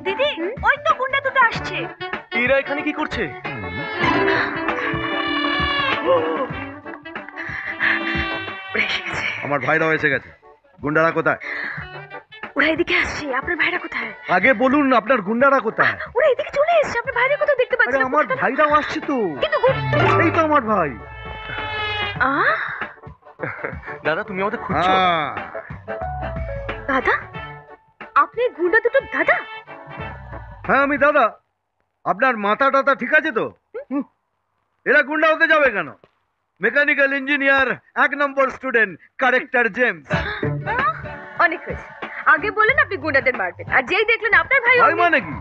দিদি, ওই তো গুন্ডা দুটো আসছে। এরা এখানে কি করছে? আমার ভাইরাও এসে গেছে। গুন্ডারা কোথায়? ওরা এদিকে আসছে। আপনার ভাইরা কোথায়? আগে বলুন আপনার গুন্ডারা কোথায়? ওরা এদিকে চলে এসেছে। আপনার ভাইরা কোথায় দেখতে পাচ্ছেন? আমার ভাইরাও আসছে তো। কিন্তু এই তো আমার ভাই। দাদা, তুমি আমাদের খুঁজছো? দাদা, আপনি গুন্ডা দুটো দাদা? হ্যাঁ, আমি দাদা। আপনার মাথা টাথা ঠিক আছে তো? এরা গুন্ডা হতে যাবে কেন? মেকানিক্যাল ইঞ্জিনিয়ার 1 নম্বর স্টুডেন্ট, কারেক্টার জেমস। অনেক হয়েছে। আগে বলেন আপনি গুন্ডাদের মারবেন, আর যেই দেখলেন আপনার ভাই ভাই মানে কি?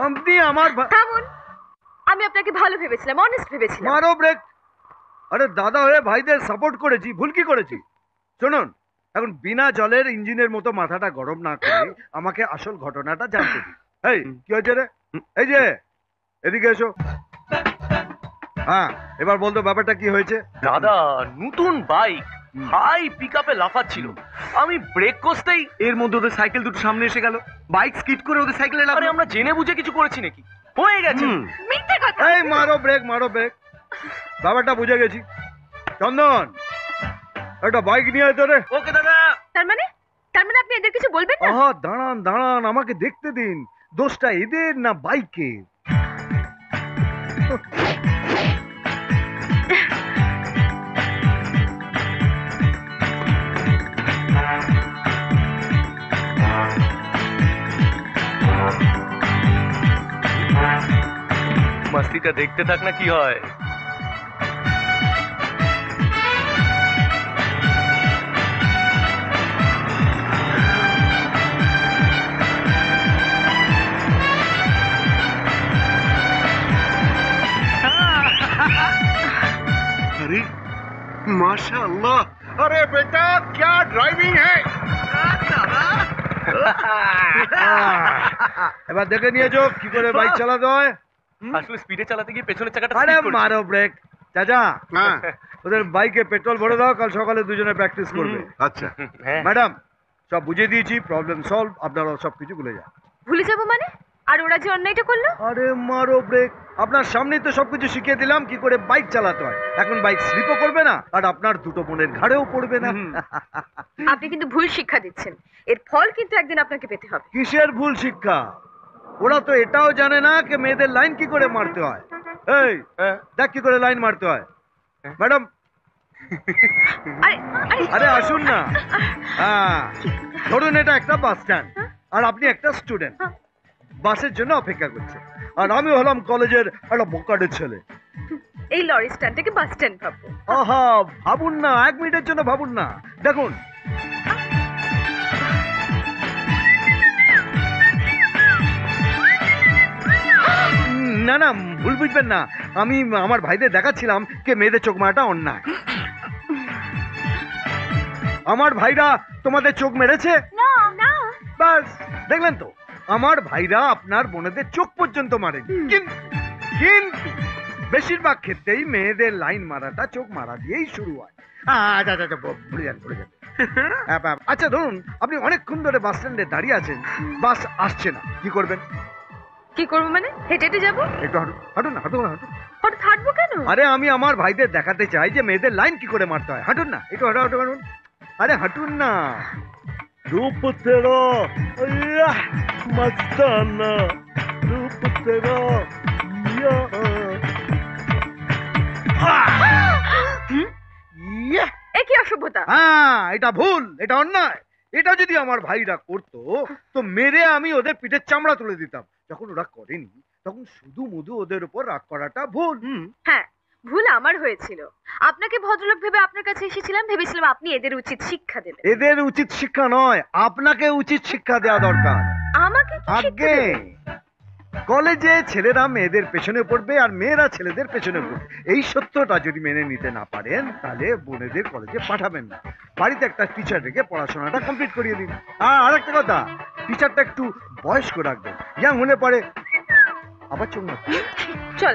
আপনি আমার থামুন। আমি আপনাকে ভালো ভেবেছিলাম, অনেস্ট ভেবেছিলাম। মারো ব্রেক। আরে দাদা হয়ে ভাইদের সাপোর্ট করেছি, ভুল কি করেছি? শুনুন, এখন বিনা জলের ইঞ্জিনের মতো মাথাটা গরম না করে আমাকে আসল ঘটনাটা জানতে দিন। এই কি হয়েছে রে? এই যে এদিকে এসো। হ্যাঁ, এবার বলতো ব্যাপারটা কি হয়েছে? দাদা, নতুন বাইক হাই পিকআপে লাফাচ্ছিল। আমি ব্রেক কষতেই এর মধ্যে ওদের সাইকেল দুটো সামনে এসে গেল। বাইক স্কিড করে ওদের সাইকেলে লাগলো। আরে আমরা জেনে বুঝে কিছু করেছি নাকি? হয়ে গেছে। মিথ্যে কথা। এই মারো ব্রেক, মারো ব্রেক। ব্যাপারটা বুঝে গেছি। চন্দন, একটা বাইক নিয়ে আয় তো রে। ওকে দাদা। তার মানে আপনি এদের কিছু বলবেন না? আহা, দাঁড়ান দাঁড়ান, আমাকে দেখতে দিন। দোষটা এদের না বাইকের? মাস্তিটা দেখতে থাক না কি হয়। अरे माशाअल्लाह, अरे बेटा क्या ड्राइविंग है। এবার দেখে নিয়েছো কি করে বাইক চালাতে হয়? আসলে স্পিডে চালাতে গিয়ে পেছনের চাকাটা আরে স্লিপ করেছে। মারো ব্রেক। চাচা, हाँ, ওদের বাইকে পেট্রোল ভরে দাও, কাল সকালে দুজনে প্র্যাকটিস করবে। अच्छा। হ্যাঁ। ম্যাডাম, সব বুঝিয়ে দিয়েছি, প্রবলেম সলভ। আপনারা সবকিছু ভুলে যান। ভুলে যাব মানে? আর ওরা যে অন্যায়টা করলো? আরে মারো ব্রেক। আপনার সামনেই তো সবকিছু শিখিয়ে দিলাম কি করে বাইক চালাতে হয়। এখন বাইক স্লিপও করবে না, আর আপনার দুটো বোনের ঘাড়েও পড়বে না। আপনি কিন্তু ভুল শিক্ষা দিচ্ছেন। এর ফল কিন্তু একদিন আপনাকে পেতে হবে। কিসের ভুল শিক্ষা? ওরা তো এটাও জানে না যে মেয়েদের লাইন কি করে মারতে হয়। এই হ্যাঁ। দেখ কি করে লাইন মারতে হয়। ম্যাডাম, আরে আরে আরে আসুন না। হ্যাঁ, ধরুন এটা একটা বাস স্ট্যান্ড, আর আপনি একটা স্টুডেন্ট বাসের জন্য অপেক্ষা করছে, আর আমি হলাম কলেজের একটা বোকাডের ছেলে। এই লরি স্ট্যান্ডটাকে বাস স্ট্যান্ড ভাববো। আহা, ভাবুন না, 1 মিনিটের জন্য ভাবুন না। দেখুন, না না, ভুল বুঝবেন না। আমি আমার ভাইদের দেখাচ্ছিলাম যে মেয়েদের চোখ মারাটা অন্যায়। আমার ভাইরা তোমাদের চোখ মেরেছে? না না। বাস, দেখলেন তো, আমার ভাইরা আপনার বোনেদের চোখ পর্যন্ত মারেনি। কিন্তু বেশিরভাগ ক্ষেত্রেই মেয়েদের লাইন মারাটা চোখ মারা দিয়েই শুরু হয়। আচ্ছা আচ্ছা আচ্ছা, ভুলে যান ভুলে যান। আচ্ছা ধরুন আপনি অনেকক্ষণ ধরে বাস স্ট্যান্ডে দাঁড়িয়ে আছেন, বাস আসছে না, কি করবেন? কি করবো মানে? হেঁটে হেঁটে যাবো? একটু হাঁটুন, হাঁটুন না, হাঁটুন হাঁটুন। হঠাৎ হাঁটবো কেন? আরে আমি আমার ভাইদের দেখাতে চাই যে মেয়েদের লাইন কি করে মারতে হয়। হাঁটুন না, একটু হাঁটু হাঁটু হাঁটুন। আরে হাঁটুন না। রূপ তেরা আল্লাহ মস্তানা, রূপ তেরা ইয়া। ইয়া। এ কি অসভ্যতা! হ্যাঁ, এটা ভুল, এটা অন্যায়। এটা যদি আমার ভাইরা করতো তো মেরে আমি ওদের পিঠের চামড়া তুলে দিতাম। যখন ওরা করেনি তখন শুধু মধু ওদের উপর রাগ করাটা ভুল। হ্যাঁ, ভুল আমার হয়েছিল। আপনাকে ভদ্রলোক ভেবে আপনার কাছে এসেছিলাম, ভেবেছিলাম আপনি এদের উচিত শিক্ষা দেবেন। এদের উচিত শিক্ষা নয়, আপনাকে উচিত শিক্ষা দেওয়া দরকার। আমাকে কি শিক্ষা আগে দেবেন? কলেজে ছেলেরা মেয়েদের পেছনে পড়বে আর মেয়েরা ছেলেদের পেছনে পড়বে, এই সত্যটা যদি মেনে নিতে না পারেন তাহলে বোনেদের কলেজে পাঠাবেন না। বাড়িতে একটা টিচার রেখে পড়াশোনাটা কমপ্লিট করিয়ে দিন। আর একটা কথা, টিচারটা একটু বয়স্ক রাখবেন, ইয়াং হলে পরে আবার চোখ না। চল।